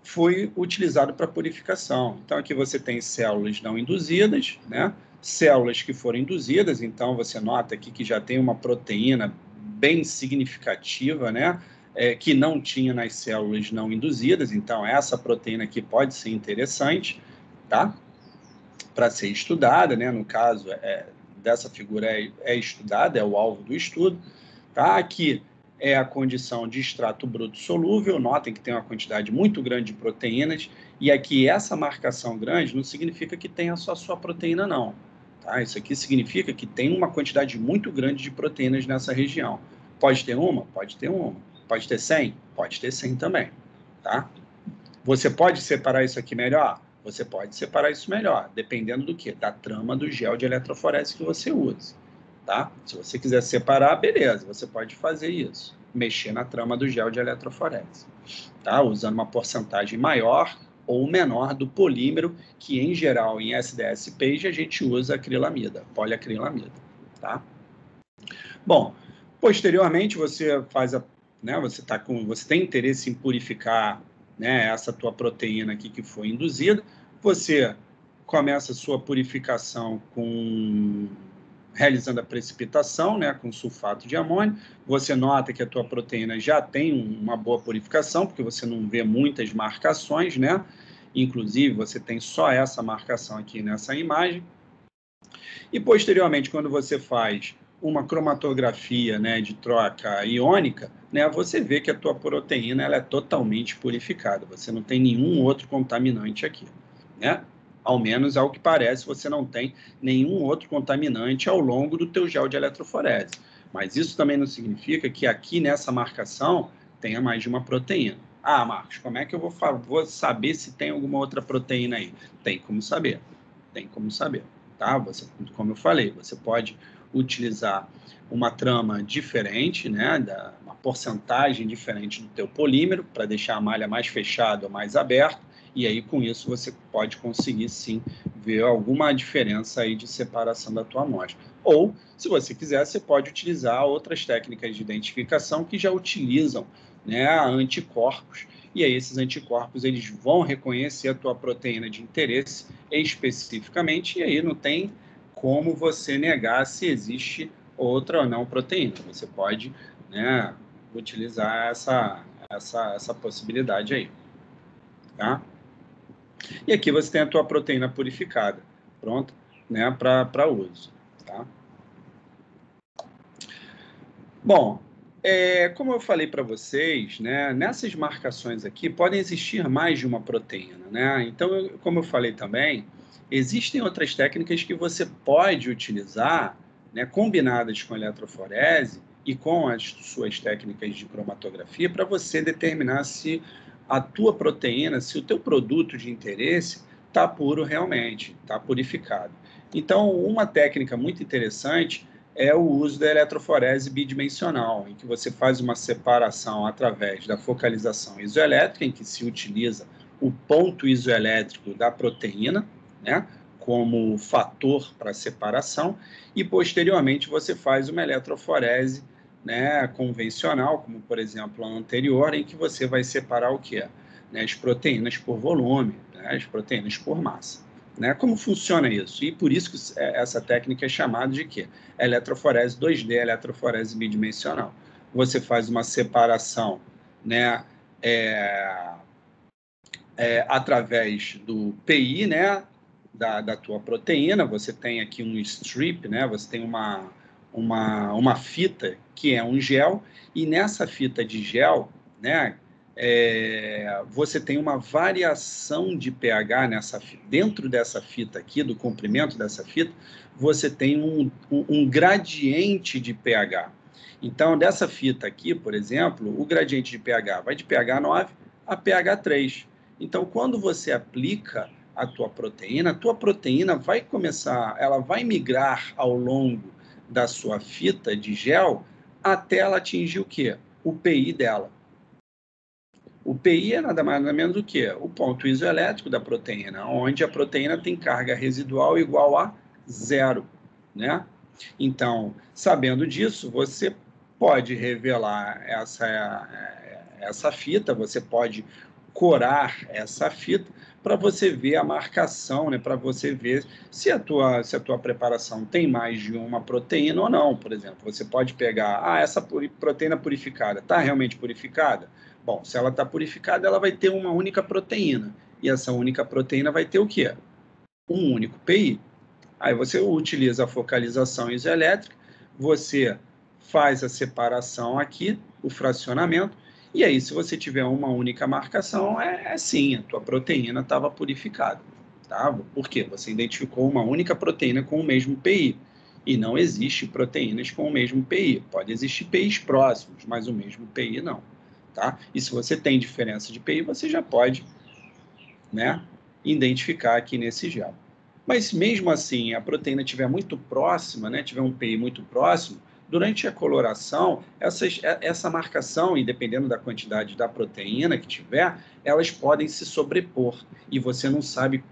foi utilizado para purificação. Então, aqui você tem células não induzidas, né? Células que foram induzidas, então você nota aqui que já tem uma proteína bem significativa, né? Que não tinha nas células não induzidas, então essa proteína aqui pode ser interessante, tá? Para ser estudada, né? No caso, dessa figura é estudada, é o alvo do estudo. Tá? Aqui é a condição de extrato bruto solúvel, notem que tem uma quantidade muito grande de proteínas, e aqui essa marcação grande não significa que tenha só a sua proteína, não. Tá? Isso aqui significa que tem uma quantidade muito grande de proteínas nessa região. Pode ter uma? Pode ter uma. Pode ter 100? Pode ter 100 também. Tá? Você pode separar isso aqui melhor? Você pode separar isso melhor, dependendo do quê? Da trama do gel de eletroforese que você usa. Tá? Se você quiser separar, beleza, você pode fazer isso. Mexer na trama do gel de eletroforese. Tá? Usando uma porcentagem maior ou menor do polímero, que em geral em SDS-PAGE a gente usa acrilamida, poliacrilamida. Tá? Bom, posteriormente você faz você tem interesse em purificar, né, essa tua proteína aqui que foi induzida, você começa a sua purificação realizando a precipitação, né, com sulfato de amônio. Você nota que a tua proteína já tem uma boa purificação, porque você não vê muitas marcações, né? Inclusive, você tem só essa marcação aqui nessa imagem. E, posteriormente, quando você faz uma cromatografia, né, de troca iônica, né, você vê que a tua proteína ela é totalmente purificada. Você não tem nenhum outro contaminante aqui, né? Ao menos, ao que parece, você não tem nenhum outro contaminante ao longo do teu gel de eletroforese. Mas isso também não significa que aqui nessa marcação tenha mais de uma proteína. Ah, Marcos, como é que eu vou saber se tem alguma outra proteína aí? Tem como saber. Tem como saber. tá? Você, como eu falei, você pode utilizar uma trama diferente, né, uma porcentagem diferente do teu polímero para deixar a malha mais fechada ou mais aberta, e aí com isso você pode conseguir sim ver alguma diferença aí de separação da tua amostra. Ou, se você quiser, você pode utilizar outras técnicas de identificação que já utilizam, né, anticorpos, e aí esses anticorpos eles vão reconhecer a tua proteína de interesse especificamente, e aí não tem como você negar se existe outra ou não proteína. Você pode, né, utilizar essa possibilidade aí, tá? E aqui você tem a tua proteína purificada, pronta, né, para uso, tá? Bom, como eu falei para vocês, né, nessas marcações aqui podem existir mais de uma proteína, né? Então, como eu falei também, existem outras técnicas que você pode utilizar, né, combinadas com eletroforese e com as suas técnicas de cromatografia para você determinar se a tua proteína, se o teu produto de interesse está puro realmente, está purificado. Então, uma técnica muito interessante é o uso da eletroforese bidimensional, em que você faz uma separação através da focalização isoelétrica, em que se utiliza o ponto isoelétrico da proteína, né, como fator para separação, e posteriormente você faz uma eletroforese, né, convencional, como por exemplo a anterior, em que você vai separar o quê? Né, as proteínas por volume, né, as proteínas por massa. Né? Como funciona isso? E por isso que essa técnica é chamada de quê? Eletroforese 2D, eletroforese bidimensional. Você faz uma separação, né, através do PI, né, da tua proteína. Você tem aqui um strip, né, você tem uma fita que é um gel, e nessa fita de gel, né, você tem uma variação de pH dentro dessa fita aqui, do comprimento dessa fita, você tem um gradiente de pH. Então, dessa fita aqui, por exemplo, o gradiente de pH vai de pH 9 a pH 3. Então, quando você aplica a tua proteína vai começar, ela vai migrar ao longo da sua fita de gel até ela atingir o quê? O PI dela. O PI é nada mais nada menos do que o ponto isoelétrico da proteína, onde a proteína tem carga residual igual a zero, né? Então, sabendo disso, você pode revelar essa fita, você pode corar essa fita para você ver a marcação, né? Para você ver se a tua preparação tem mais de uma proteína ou não. Por exemplo, você pode pegar, essa proteína purificada está realmente purificada? Bom, se ela está purificada, ela vai ter uma única proteína. E essa única proteína vai ter o quê? Um único PI. Aí você utiliza a focalização isoelétrica, você faz a separação aqui, o fracionamento, e aí se você tiver uma única marcação, sim, a tua proteína estava purificada. Tá? Por quê? Você identificou uma única proteína com o mesmo PI. E não existe proteínas com o mesmo PI. Pode existir PIs próximos, mas o mesmo PI não. Tá? E se você tem diferença de PI, você já pode, né, identificar aqui nesse gel. Mas mesmo assim, a proteína estiver muito próxima, né, tiver um PI muito próximo, durante a coloração, essa marcação, e dependendo da quantidade da proteína que tiver, elas podem se sobrepor e você não sabe,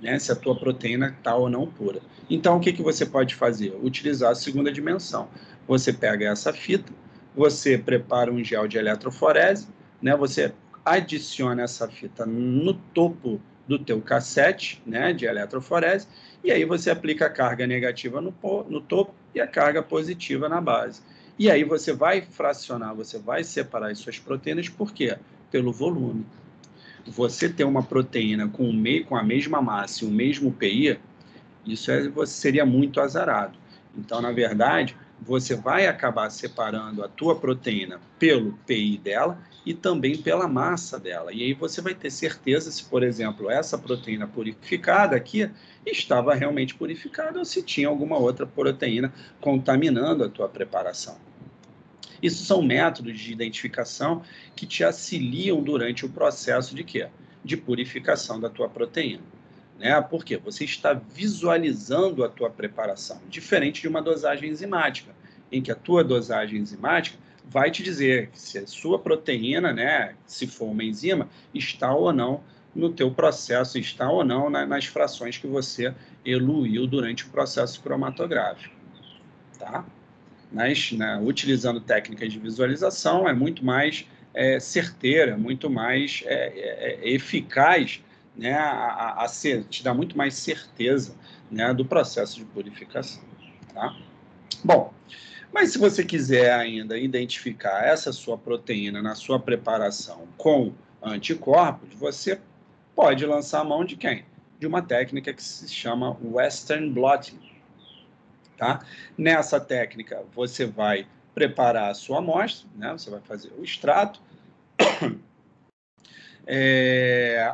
né, se a tua proteína está ou não pura. Então, o que você pode fazer? Utilizar a segunda dimensão. Você pega essa fita, você prepara um gel de eletroforese, né, você adiciona essa fita no topo do teu cassete, né, de eletroforese, e aí você aplica a carga negativa no topo e a carga positiva na base. E aí você vai fracionar, você vai separar as suas proteínas, por quê? Pelo volume. Você ter uma proteína com a mesma massa e o mesmo PI, isso seria muito azarado. Então, na verdade, você vai acabar separando a tua proteína pelo PI dela e também pela massa dela. E aí você vai ter certeza se, por exemplo, essa proteína purificada aqui estava realmente purificada ou se tinha alguma outra proteína contaminando a tua preparação. Isso são métodos de identificação que te auxiliam durante o processo de quê? De purificação da tua proteína. né? Porque você está visualizando a tua preparação, diferente de uma dosagem enzimática, em que a tua dosagem enzimática vai te dizer se a sua proteína, né, se for uma enzima, está ou não no teu processo, está ou não nas frações que você eluiu durante o processo cromatográfico, tá? Mas, né, utilizando técnicas de visualização, é muito mais certeira, muito mais eficaz, né, te dá muito mais certeza, né, do processo de purificação. Tá? Bom, mas se você quiser ainda identificar essa sua proteína na sua preparação com anticorpos, você pode lançar a mão de quem? De uma técnica que se chama Western blotting. Tá? Nessa técnica, você vai preparar a sua amostra, né? Você vai fazer o extrato.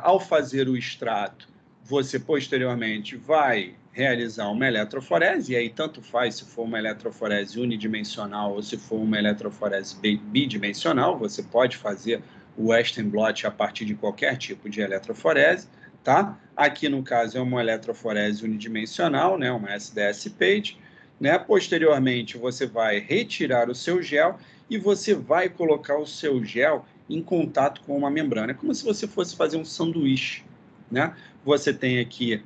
Ao fazer o extrato, você posteriormente vai realizar uma eletroforese, e aí tanto faz se for uma eletroforese unidimensional ou se for uma eletroforese bidimensional, você pode fazer o Western blot a partir de qualquer tipo de eletroforese, tá? Aqui, no caso, é uma eletroforese unidimensional, né? Uma SDS page, né? Posteriormente, você vai retirar o seu gel e você vai colocar o seu gel em contato com uma membrana. É como se você fosse fazer um sanduíche, né? Você tem aqui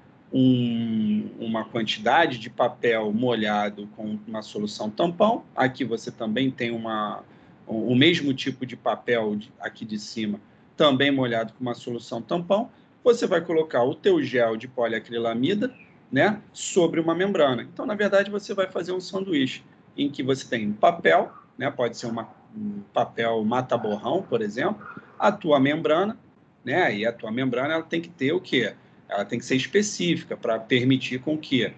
uma quantidade de papel molhado com uma solução tampão. Aqui você também tem o mesmo tipo de papel aqui de cima, também molhado com uma solução tampão. Você vai colocar o teu gel de poliacrilamida, né, sobre uma membrana. Então, na verdade, você vai fazer um sanduíche em que você tem papel, né, pode ser um papel mata-borrão, por exemplo, a tua membrana, né, e a tua membrana ela tem que ter o quê? Ela tem que ser específica para permitir com que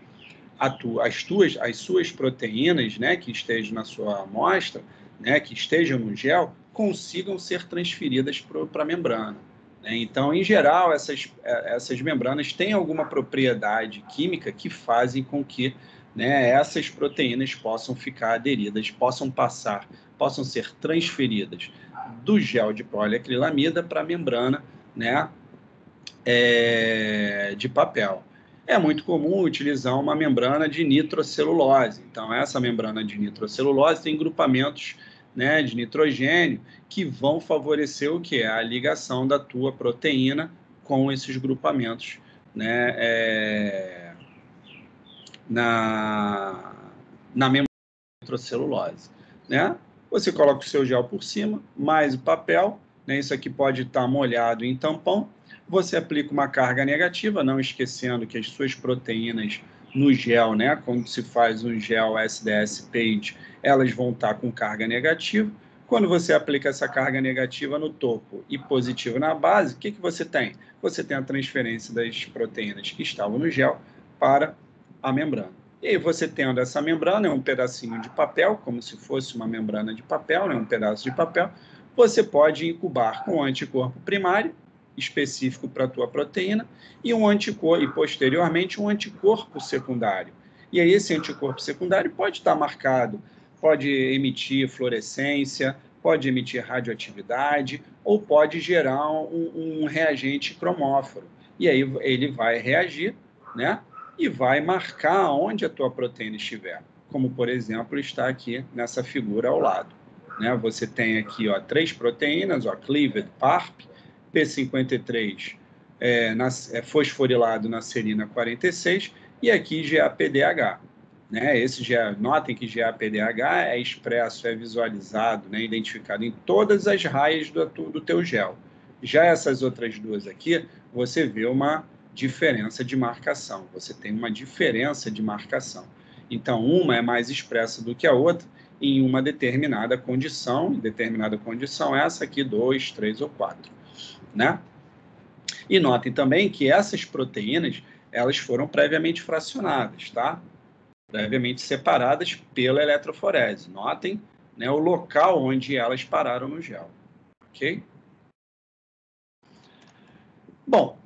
as suas proteínas, né, que estejam na sua amostra, né, que estejam no gel, consigam ser transferidas para a membrana. Então, em geral, essas membranas têm alguma propriedade química que fazem com que, né, essas proteínas possam ficar aderidas, possam ser transferidas do gel de poliacrilamida para a membrana, né, de papel. É muito comum utilizar uma membrana de nitrocelulose. Então, essa membrana de nitrocelulose tem grupamentos, né, de nitrogênio que vão favorecer o quê? A ligação da tua proteína com esses grupamentos, né, na membrana de nitrocelulose, né? Você coloca o seu gel por cima, mais o papel, né? Isso aqui pode estar molhado em tampão. Você aplica uma carga negativa, não esquecendo que as suas proteínas no gel, né, quando se faz um gel SDS page, elas vão estar com carga negativa. Quando você aplica essa carga negativa no topo e positiva na base, o que você tem? Você tem a transferência das proteínas que estavam no gel para a membrana. E aí você tendo essa membrana, é um pedacinho de papel, como se fosse uma membrana de papel, né, um pedaço de papel, você pode incubar com um anticorpo primário, específico para a tua proteína, e posteriormente um anticorpo secundário. E aí esse anticorpo secundário pode estar marcado, pode emitir fluorescência, pode emitir radioatividade, ou pode gerar um reagente cromóforo. E aí ele vai reagir, né, e vai marcar onde a tua proteína estiver, como, por exemplo, está aqui nessa figura ao lado. Né? Você tem aqui, ó, 3 proteínas, ó, cleaved PARP, P53 fosforilado na serina 46 e aqui GAPDH. Né? Notem que GAPDH é expresso, é visualizado, né, identificado em todas as raias do teu gel. Já essas outras duas aqui, você vê uma diferença de marcação. Você tem uma diferença de marcação. Então, uma é mais expressa do que a outra em uma determinada condição. Determinada condição é essa aqui, 2, 3 ou 4. Né? E notem também que essas proteínas, elas foram previamente fracionadas, tá? Previamente separadas pela eletroforese. Notem, né, o local onde elas pararam no gel. Ok? Bom,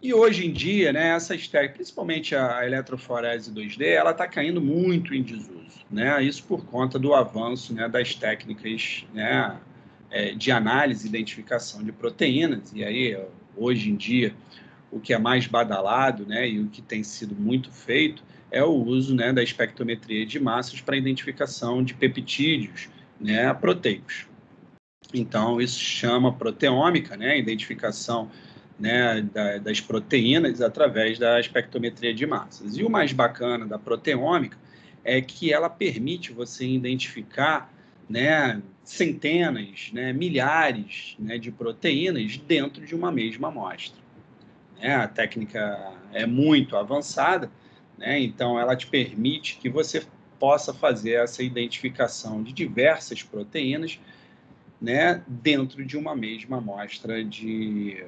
e hoje em dia, né, essas técnicas, principalmente a eletroforese 2D, ela está caindo muito em desuso. Né? Isso por conta do avanço, né, das técnicas, né, de análise e identificação de proteínas. E aí, hoje em dia, o que é mais badalado, né, e o que tem sido muito feito é o uso, né, da espectrometria de massas para identificação de peptídeos, né, proteicos. Então, isso chama proteômica, né, identificação, né, das proteínas através da espectrometria de massas. E o mais bacana da proteômica é que ela permite você identificar, né, centenas, né, milhares, né, de proteínas dentro de uma mesma amostra. Né? A técnica é muito avançada, né? Então ela te permite que você possa fazer essa identificação de diversas proteínas, né, dentro de uma mesma amostra de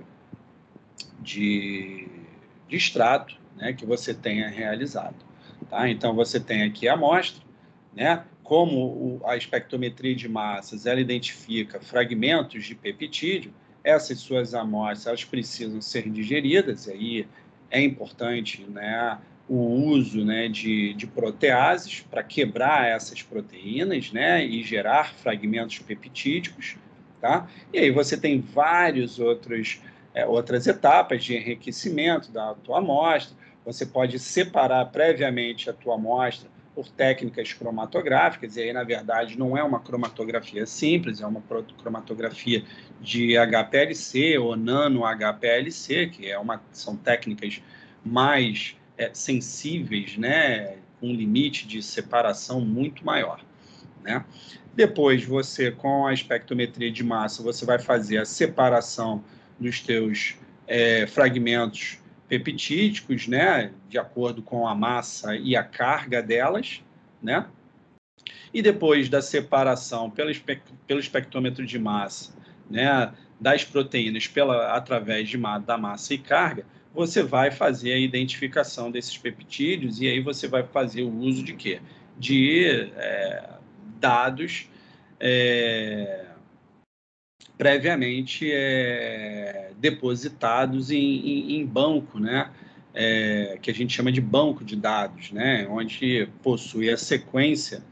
extrato, né, que você tenha realizado. Tá? Então, você tem aqui a amostra, né, como a espectrometria de massas ela identifica fragmentos de peptídeo, essas suas amostras elas precisam ser digeridas, e aí é importante, né, o uso, né, de proteases para quebrar essas proteínas, né, e gerar fragmentos peptídicos. Tá? E aí você tem vários outras etapas de enriquecimento da tua amostra. Você pode separar previamente a tua amostra por técnicas cromatográficas, e aí, na verdade, não é uma cromatografia simples, é uma cromatografia de HPLC ou nano-HPLC, que são técnicas mais sensíveis, né, com um limite de separação muito maior. Né? Depois, você, com a espectrometria de massa, você vai fazer a separação dos teus fragmentos peptídicos, né, de acordo com a massa e a carga delas, né? E depois da separação pelo espectrômetro de massa, né, das proteínas através da massa e carga, você vai fazer a identificação desses peptídeos, e aí você vai fazer o uso de quê? De dados previamente depositados em banco, né? Que a gente chama de banco de dados, né? Onde possui a sequência,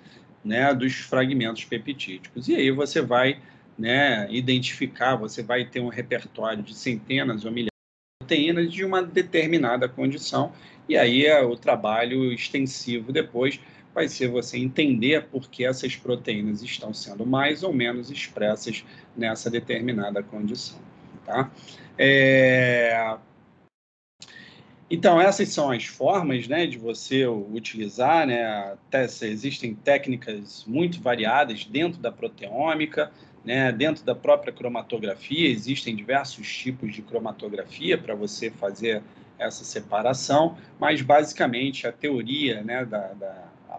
né, dos fragmentos peptídicos. E aí você vai, né, identificar, você vai ter um repertório de centenas ou milhares de proteínas de uma determinada condição, e aí o trabalho extensivo depois vai ser você entender por que essas proteínas estão sendo mais ou menos expressas nessa determinada condição. Tá? Então, essas são as formas, né, de você utilizar, né, existem técnicas muito variadas dentro da proteômica, né, dentro da própria cromatografia, existem diversos tipos de cromatografia para você fazer essa separação, mas basicamente a teoria, né,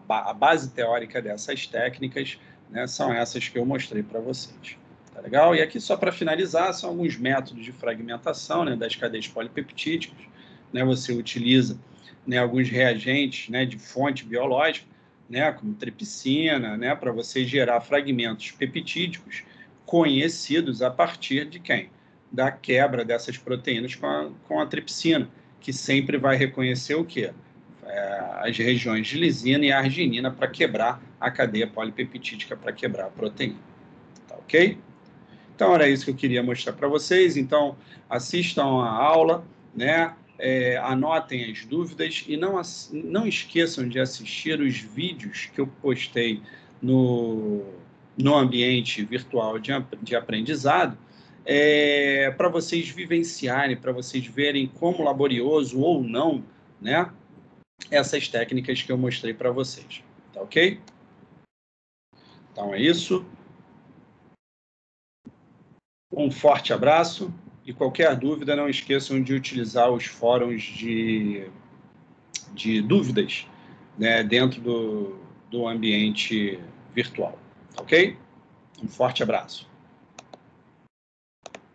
a base teórica dessas técnicas, né, são essas que eu mostrei para vocês. Tá legal? E aqui, só para finalizar, são alguns métodos de fragmentação, né, das cadeias polipeptídicas. Né, você utiliza, né, alguns reagentes, né, de fonte biológica, né, como tripsina, né, para você gerar fragmentos peptídicos conhecidos a partir de quem? Da quebra dessas proteínas com a tripsina, que sempre vai reconhecer o quê? As regiões de lisina e arginina para quebrar a cadeia polipeptídica, para quebrar a proteína. Tá ok? Então, era isso que eu queria mostrar para vocês. Então, assistam a aula, né? Anotem as dúvidas e não esqueçam de assistir os vídeos que eu postei no ambiente virtual de aprendizado, para vocês vivenciarem, para vocês verem como laborioso ou não, né, essas técnicas que eu mostrei para vocês. Tá ok? Então é isso. Um forte abraço e qualquer dúvida, não esqueçam de utilizar os fóruns de dúvidas, né, dentro do ambiente virtual. Ok? Um forte abraço.